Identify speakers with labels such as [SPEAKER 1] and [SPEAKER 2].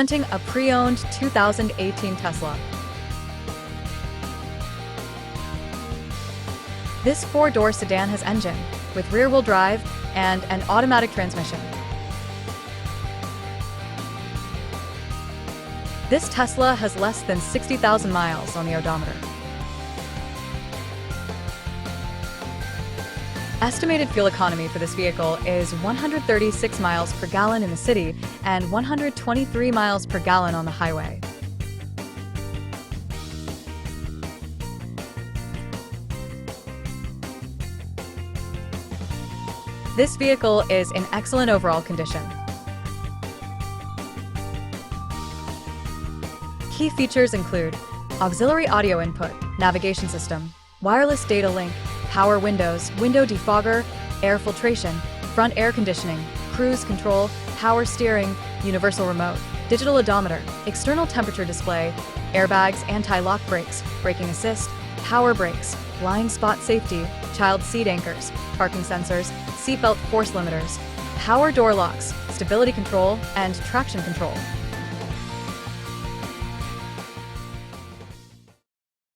[SPEAKER 1] Presenting a pre-owned 2018 Tesla. This four-door sedan has engine with rear-wheel drive and an automatic transmission. This Tesla has less than 60,000 miles on the odometer. Estimated fuel economy for this vehicle is 136 miles per gallon in the city and 123 miles per gallon on the highway. This vehicle is in excellent overall condition. Key features include auxiliary audio input, navigation system, wireless data link, power windows, window defogger, air filtration, front air conditioning, cruise control, power steering, universal remote, digital odometer, external temperature display, airbags, anti-lock brakes, braking assist, power brakes, blind spot safety, child seat anchors, parking sensors, seatbelt force limiters, power door locks, stability control, and traction control.